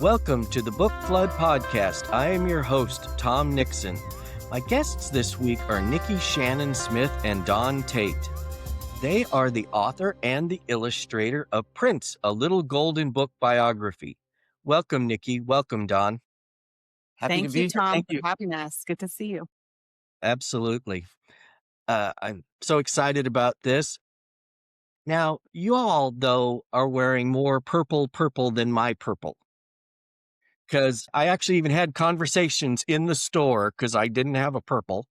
Welcome to the Book Flood Podcast. I am your host, Tom Nixon. My guests this week are Nikki Shannon Smith and Don Tate. They are the author and the illustrator of Prince, a Little Golden Book biography. Welcome, Nikki. Welcome, Don. Happy to be here. Tom, for having us. Good to see you. Absolutely. I'm so excited about this. Now, you all, though, are wearing more purple than my purple. Because I actually even had conversations in the store because I didn't have a purple.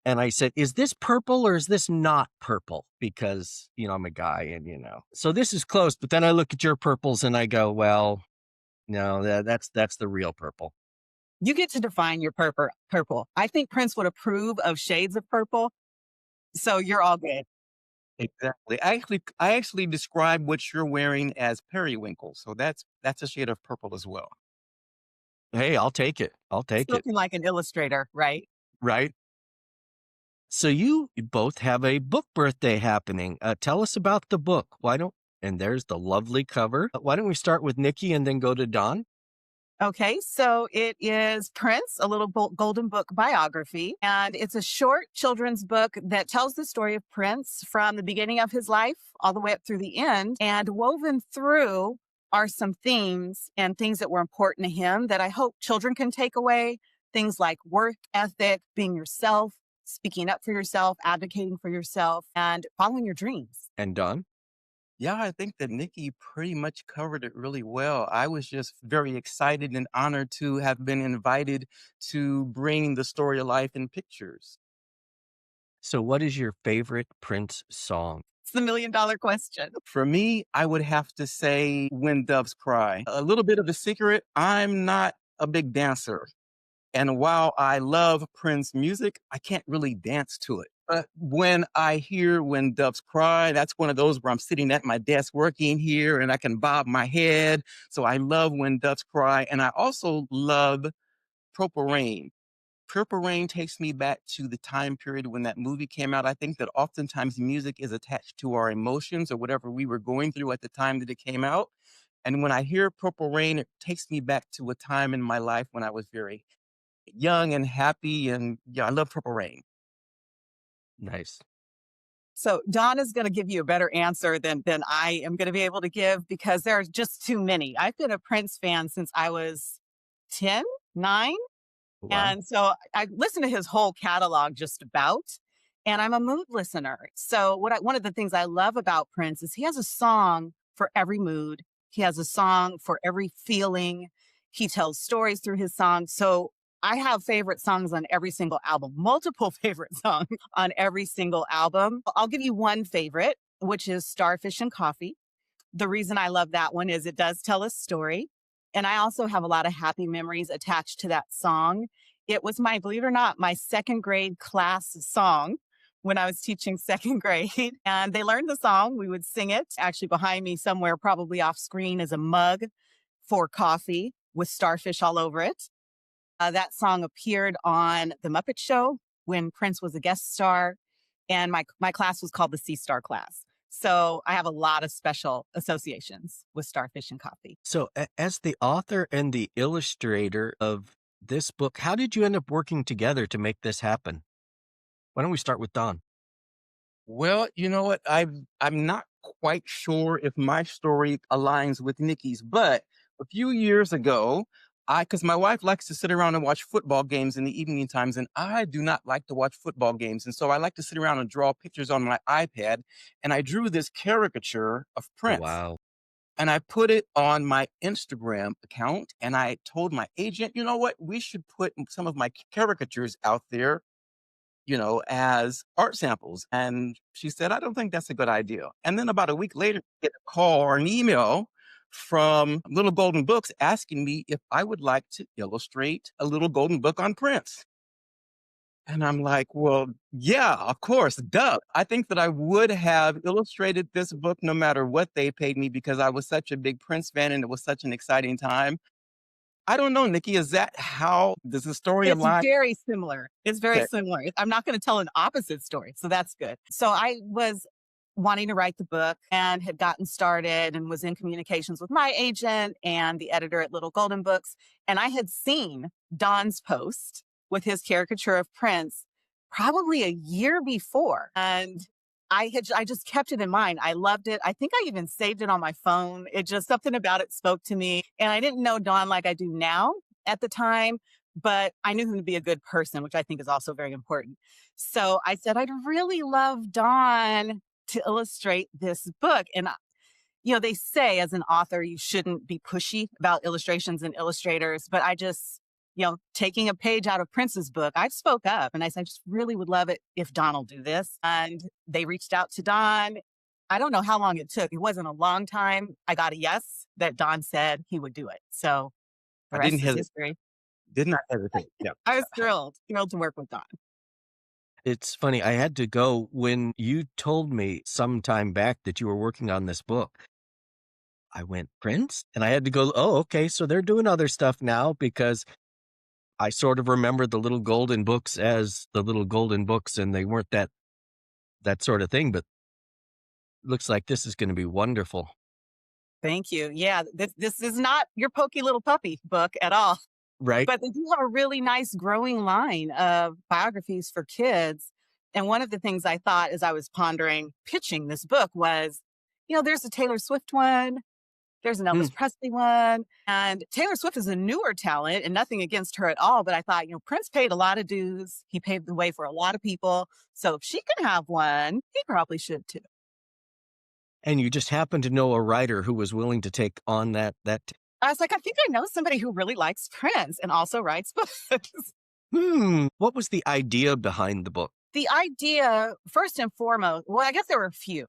And I said, is this purple or is this not purple? Because, I'm a guy and, So this is close. But then I look at your purples and I go, well, no, that's the real purple. You get to define your purple. I think Prince would approve of shades of purple. So you're all good. Exactly. I actually describe what you're wearing as periwinkle. So that's a shade of purple as well. Hey, I'll take it. Looking like an illustrator, right? Right. So you both have a book birthday happening. Tell us about the book. And there's the lovely cover. Why don't we start with Nikki and then go to Don? Okay, so it is Prince, a Little Golden Book biography, and it's a short children's book that tells the story of Prince from the beginning of his life all the way up through the end, and woven through are some themes and things that were important to him that I hope children can take away, things like work ethic, being yourself, speaking up for yourself, advocating for yourself, and following your dreams. And Don? Yeah, I think that Nikki pretty much covered it really well. I was just very excited and honored to have been invited to bring the story of life in pictures. So what is your favorite Prince song? It's the $1 million question. For me, I would have to say When Doves Cry. A little bit of a secret, I'm not a big dancer. And while I love Prince music, I can't really dance to it. But when I hear When Doves Cry, that's one of those where I'm sitting at my desk working here and I can bob my head. So I love When Doves Cry. And I also love Purple Rain. Purple Rain takes me back to the time period when that movie came out. I think that oftentimes music is attached to our emotions or whatever we were going through at the time that it came out. And when I hear Purple Rain, it takes me back to a time in my life when I was very young and happy. And yeah, I love Purple Rain. Nice. So Don is going to give you a better answer than I am going to be able to give because there are just too many. I've been a Prince fan since I was 10, 9. Wow. And so I listened to his whole catalog just about, and I'm a mood listener. So one of the things I love about Prince is he has a song for every mood. He has a song for every feeling. He tells stories through his songs. So I have favorite songs on every single album, multiple favorite songs on every single album. I'll give you one favorite, which is Starfish and Coffee. The reason I love that one is it does tell a story. And I also have a lot of happy memories attached to that song. It was believe it or not, my second grade class song when I was teaching second grade. And they learned the song. We would sing it. Actually, behind me somewhere, probably off screen, is a mug for coffee with starfish all over it. That song appeared on The Muppet Show when Prince was a guest star. And my class was called the Sea Star class. So I have a lot of special associations with Starfish and Coffee. So as the author and the illustrator of this book, how did you end up working together to make this happen? Why don't we start with Don? Well, you know what? I'm not quite sure if my story aligns with Nikki's, but a few years ago, because my wife likes to sit around and watch football games in the evening times, and I do not like to watch football games. And so I like to sit around and draw pictures on my iPad. And I drew this caricature of Prince. Wow. And I put it on my Instagram account. And I told my agent, you know what? We should put some of my caricatures out there, as art samples. And she said, I don't think that's a good idea. And then about a week later, I get a call or an email from Little Golden Books asking me if I would like to illustrate a little golden book on Prince. And I'm like, well, yeah, of course, duh. I think that I would have illustrated this book no matter what they paid me because I was such a big Prince fan and it was such an exciting time. I don't know, Nikki, does the story align? It's very similar. It's very similar. I'm not going to tell an opposite story. So that's good. So I was wanting to write the book and had gotten started and was in communications with my agent and the editor at Little Golden Books. And I had seen Don's post with his caricature of Prince probably a year before. And I just kept it in mind. I loved it. I think I even saved it on my phone. It just something about it spoke to me. And I didn't know Don like I do now at the time, but I knew him to be a good person, which I think is also very important. So I said, I'd really love Don to illustrate this book. And, they say as an author, you shouldn't be pushy about illustrations and illustrators, but I just, taking a page out of Prince's book, I spoke up and I said, I just really would love it if Don will do this. And they reached out to Don. I don't know how long it took. It wasn't a long time. I got a yes that Don said he would do it. So the I didn't rest is hesitate. history. Did not hesitate. Yeah. I was thrilled to work with Don. It's funny. I had to go when you told me some time back that you were working on this book. I went, Prince? And I had to go, oh, okay. So they're doing other stuff now, because I sort of remember the Little Golden Books as the Little Golden Books, and they weren't that sort of thing. But looks like this is going to be wonderful. Thank you. Yeah, this is not your pokey little puppy book at all. Right. But they do have a really nice growing line of biographies for kids. And one of the things I thought as I was pondering pitching this book was, there's a Taylor Swift one, there's an Elvis Presley one, and Taylor Swift is a newer talent and nothing against her at all. But I thought, Prince paid a lot of dues. He paved the way for a lot of people. So if she can have one, he probably should too. And you just happen to know a writer who was willing to take on that. I was like, I think I know somebody who really likes Prince and also writes books. What was the idea behind the book? The idea, first and foremost, well, I guess there were a few.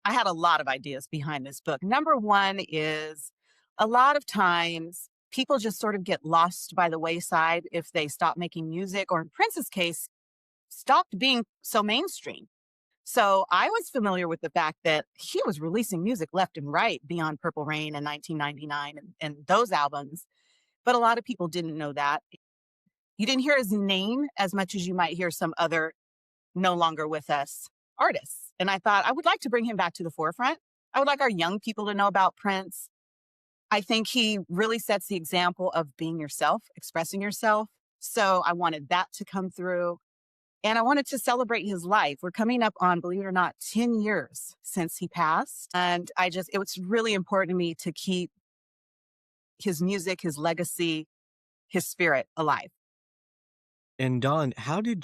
I had a lot of ideas behind this book. Number one is a lot of times people just sort of get lost by the wayside if they stop making music, or in Prince's case, stopped being so mainstream. So I was familiar with the fact that he was releasing music left and right beyond Purple Rain in 1999 and those albums. But a lot of people didn't know that. You didn't hear his name as much as you might hear some other no longer with us artists. And I thought I would like to bring him back to the forefront. I would like our young people to know about Prince. I think he really sets the example of being yourself, expressing yourself. So I wanted that to come through. And I wanted to celebrate his life. We're coming up on, believe it or not, 10 years since he passed. And it was really important to me to keep his music, his legacy, his spirit alive. And Don, how do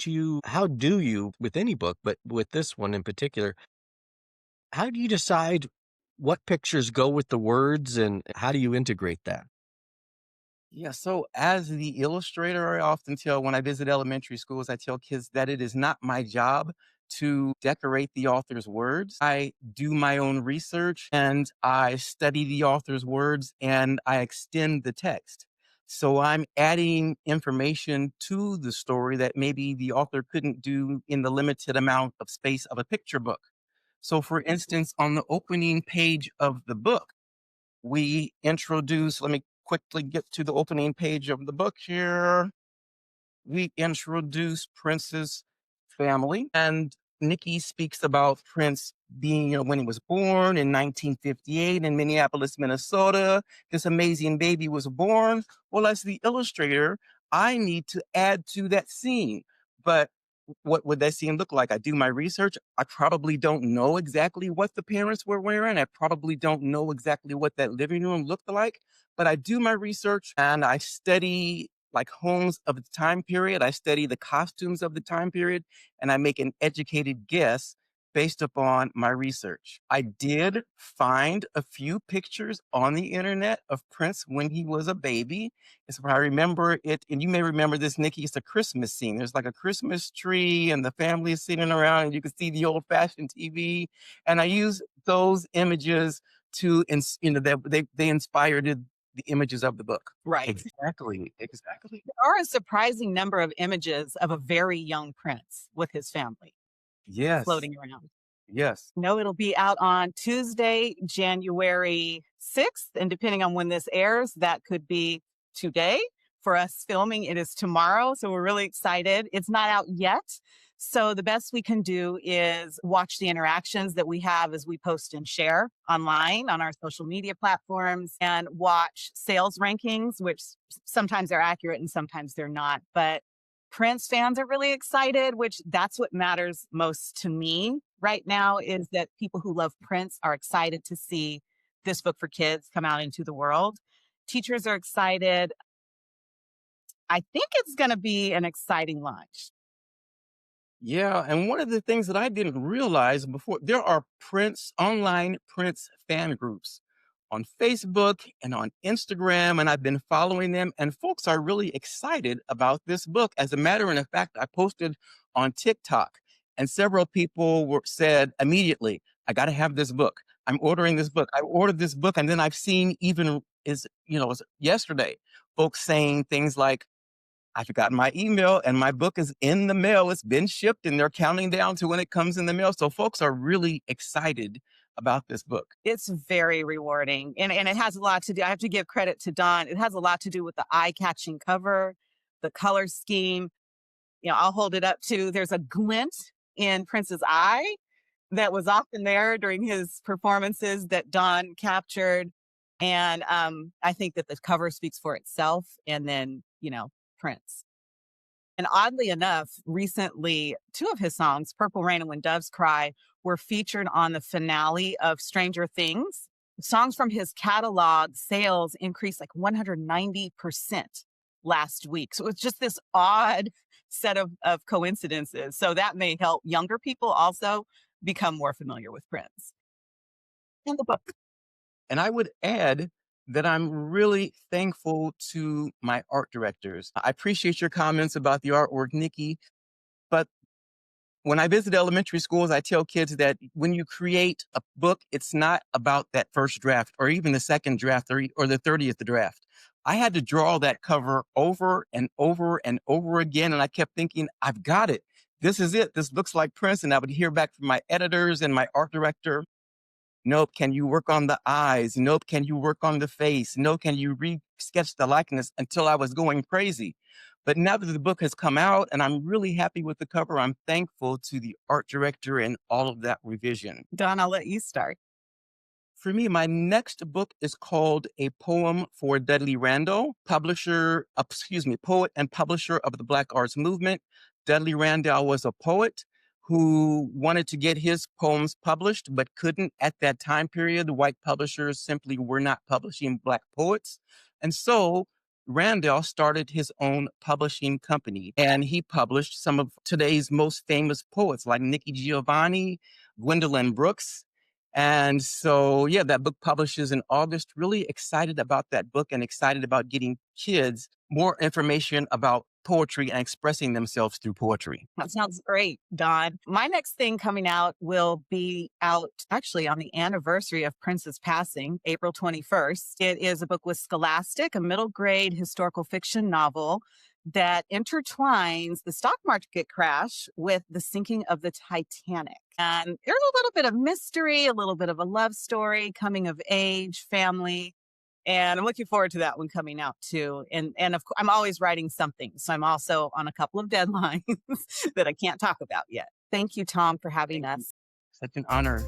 you, with any book, but with this one in particular, how do you decide what pictures go with the words and how do you integrate that? Yeah, so as the illustrator, I often tell when I visit elementary schools, I tell kids that it is not my job to decorate the author's words. I do my own research and I study the author's words and I extend the text. So I'm adding information to the story that maybe the author couldn't do in the limited amount of space of a picture book. So for instance, on the opening page of the book, we introduce, let me quickly get to the opening page of the book here. We introduce Prince's family, and Nikki speaks about Prince being, when he was born in 1958 in Minneapolis, Minnesota. This amazing baby was born. Well, as the illustrator, I need to add to that scene. But what would that scene look like? I do my research. I probably don't know exactly what the parents were wearing. I probably don't know exactly what that living room looked like, but I do my research and I study like homes of the time period. I study the costumes of the time period and I make an educated guess based upon my research. I did find a few pictures on the internet of Prince when he was a baby. If I remember it, and you may remember this, Nikki, it's a Christmas scene. There's like a Christmas tree and the family is sitting around and you can see the old fashioned TV. And I use those images to, they inspired the images of the book. Right. Exactly. There are a surprising number of images of a very young Prince with his family. Yes. Floating around. Yes. No, it'll be out on Tuesday, January 6th. And depending on when this airs, that could be today. For us filming, it is tomorrow. So we're really excited. It's not out yet. So the best we can do is watch the interactions that we have as we post and share online on our social media platforms, and watch sales rankings, which sometimes they're accurate and sometimes they're not. But Prince fans are really excited, which that's what matters most to me right now, is that people who love Prince are excited to see this book for kids come out into the world. Teachers are excited. I think it's going to be an exciting launch. Yeah, and one of the things that I didn't realize before, there are online Prince fan groups on Facebook and on Instagram, and I've been following them, and folks are really excited about this book. As a matter of fact, I posted on TikTok, and several people said immediately, I got to have this book. I'm ordering this book. I ordered this book, and then I've seen even yesterday, folks saying things like, I forgot my email and my book is in the mail. It's been shipped and they're counting down to when it comes in the mail. So folks are really excited about this book. It's very rewarding. And it has a lot to do. I have to give credit to Don. It has a lot to do with the eye-catching cover, the color scheme. I'll hold it up to, there's a glint in Prince's eye that was often there during his performances that Don captured. And I think that the cover speaks for itself. And then, Prince. And oddly enough, recently, two of his songs, Purple Rain and When Doves Cry, were featured on the finale of Stranger Things. Songs from his catalog sales increased like 190% last week. So it was just this odd set of coincidences. So that may help younger people also become more familiar with Prince. And the book. And I would add that I'm really thankful to my art directors. I appreciate your comments about the artwork, Nikki. But when I visit elementary schools, I tell kids that when you create a book, it's not about that first draft or even the second draft or the 30th draft. I had to draw that cover over and over and over again. And I kept thinking, I've got it. This is it. This looks like Prince. And I would hear back from my editors and my art director. Nope, can you work on the eyes? Nope, can you work on the face? No, can you re-sketch the likeness? Until I was going crazy. But now that the book has come out and I'm really happy with the cover, I'm thankful to the art director and all of that revision. Don, I'll let you start. For me, my next book is called A Poem for Dudley Randall, poet and publisher of the Black Arts Movement. Dudley Randall was a poet who wanted to get his poems published, but couldn't at that time period. The white publishers simply were not publishing Black poets. And so Randall started his own publishing company, and he published some of today's most famous poets like Nikki Giovanni, Gwendolyn Brooks. And so, yeah, that book publishes in August. Really excited about that book and excited about getting kids more information about poetry and expressing themselves through poetry. That sounds great, Don. My next thing coming out will be out actually on the anniversary of Prince's passing, April 21st. It is a book with Scholastic, a middle grade historical fiction novel that intertwines the stock market crash with the sinking of the Titanic. And there's a little bit of mystery, a little bit of a love story, coming of age, family. And I'm looking forward to that one coming out too. And of course, I'm always writing something. So I'm also on a couple of deadlines that I can't talk about yet. Thank you, Tom, for having us. Such an honor.